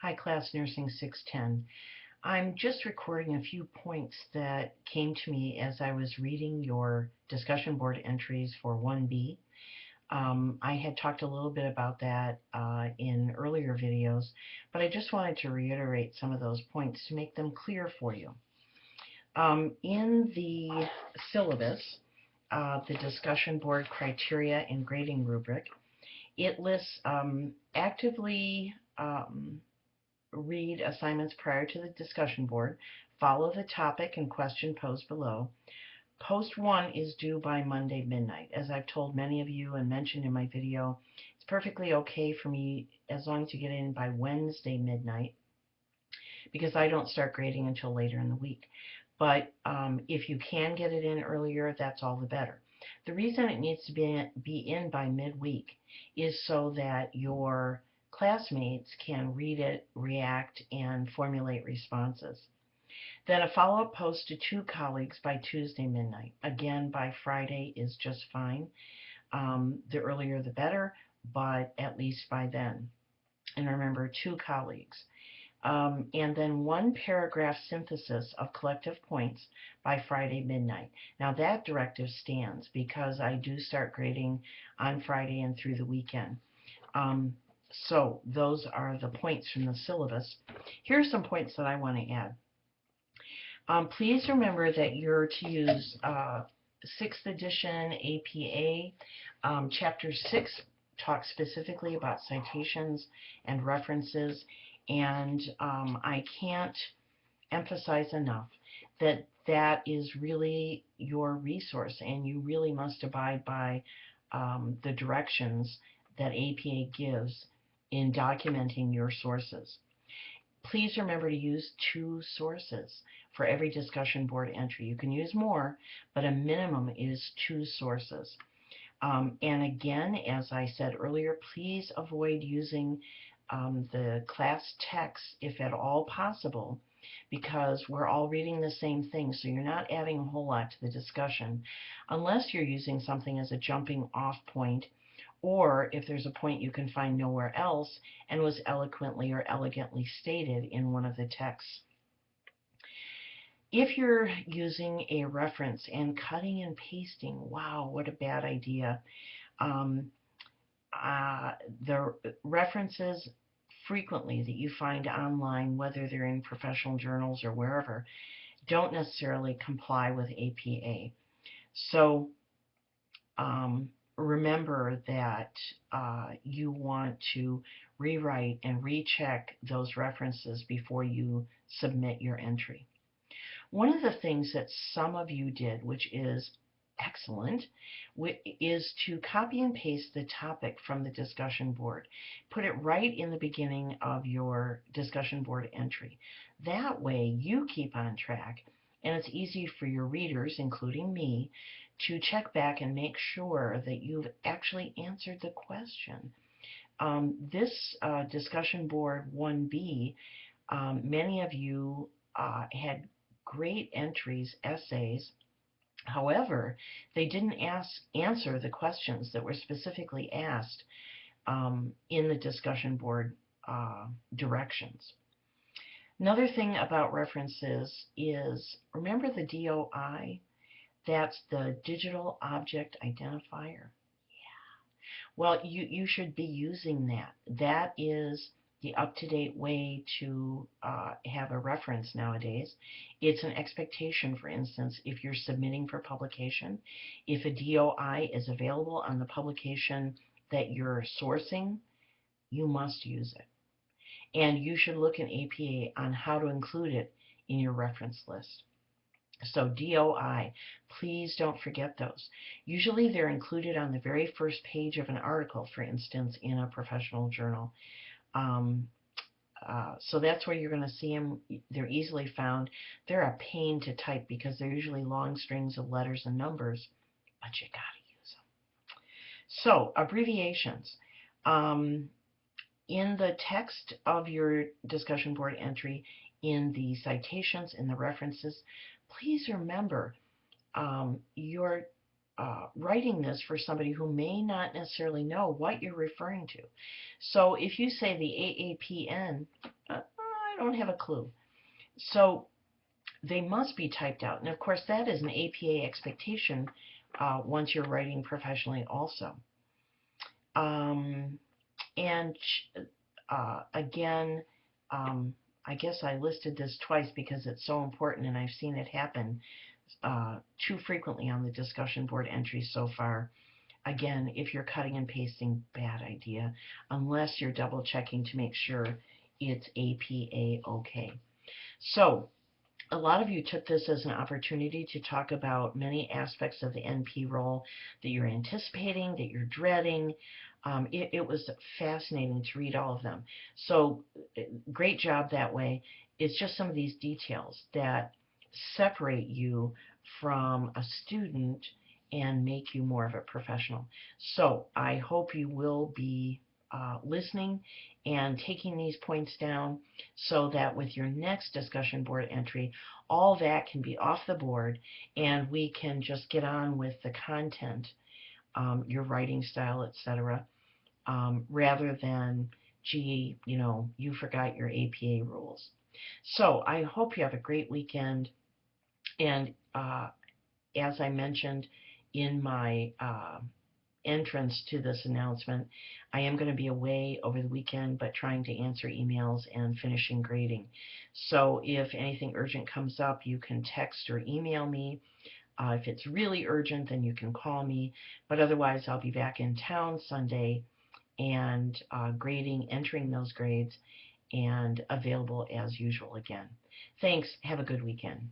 Hi, class Nursing 610. I'm just recording a few points that came to me as I was reading your discussion board entries for 1B. I had talked a little bit about that in earlier videos, but I just wanted to reiterate some of those points to make them clear for you. In the syllabus, the discussion board criteria and grading rubric, it lists actively read assignments prior to the discussion board, follow the topic and question posed below. Post 1 is due by Monday midnight. As I've told many of you and mentioned in my video, it's perfectly okay for me as long as you get in by Wednesday midnight, because I don't start grading until later in the week. But if you can get it in earlier, that's all the better. The reason it needs to be in by midweek is so that your classmates can read it, react, and formulate responses. Then a follow-up post to 2 colleagues by Tuesday midnight. Again, by Friday is just fine. The earlier the better, but at least by then. And remember, 2 colleagues. And then 1 paragraph synthesis of collective points by Friday midnight. Now that directive stands because I do start grading on Friday and through the weekend. So those are the points from the syllabus. Here are some points that I want to add. Please remember that you're to use 6th edition APA. Chapter 6 talks specifically about citations and references, and I can't emphasize enough that that is really your resource, and you really must abide by the directions that APA gives in documenting your sources. Please remember to use 2 sources for every discussion board entry. You can use more, but a minimum is 2 sources. And again, as I said earlier, please avoid using the class text if at all possible, because we're all reading the same thing, so you're not adding a whole lot to the discussion unless you're using something as a jumping off point, or if there's a point you can find nowhere else and was eloquently or elegantly stated in one of the texts. If you're using a reference and cutting and pasting, wow, what a bad idea. The references frequently that you find online, whether they're in professional journals or wherever, don't necessarily comply with APA. So remember that you want to rewrite and recheck those references before you submit your entry. One of the things that some of you did, which is excellent, is to copy and paste the topic from the discussion board. Put it right in the beginning of your discussion board entry. That way you keep on track, and it's easy for your readers, including me, to check back and make sure that you've actually answered the question. This discussion board 1B, many of you had great entries, essays. However, they didn't answer the questions that were specifically asked in the discussion board directions. Another thing about references is, remember the DOI? That's the Digital Object Identifier. Well, you should be using that. That is the up-to-date way to have a reference nowadays. It's an expectation, for instance, if you're submitting for publication, if a DOI is available on the publication that you're sourcing, you must use it. And you should look in APA on how to include it in your reference list. So DOI, please don't forget those. Usually they're included on the very first page of an article, for instance, in a professional journal. So that's where you're going to see them. They're easily found. They're a pain to type because they're usually long strings of letters and numbers, but you got to use them. So abbreviations. In the text of your discussion board entry, in the citations, in the references, please remember your writing this for somebody who may not necessarily know what you're referring to. So if you say the AAPN, I don't have a clue. So they must be typed out. And of course, that is an APA expectation once you're writing professionally also. Um, and again, I guess I listed this twice because it's so important and I've seen it happen too frequently on the discussion board entries so far. Again, if you're cutting and pasting, bad idea, unless you're double checking to make sure it's APA okay. So a lot of you took this as an opportunity to talk about many aspects of the NP role that you're anticipating, that you're dreading. It was fascinating to read all of them. So great job that way. It's just some of these details that separate you from a student and make you more of a professional. So I hope you will be listening and taking these points down so that with your next discussion board entry, all that can be off the board and we can just get on with the content, your writing style, etc., rather than, gee, you forgot your APA rules. So I hope you have a great weekend. And as I mentioned in my entrance to this announcement, I am going to be away over the weekend, but trying to answer emails and finishing grading. So if anything urgent comes up, you can text or email me. If it's really urgent, then you can call me. But otherwise, I'll be back in town Sunday and grading, entering those grades, and available as usual again. Thanks. Have a good weekend.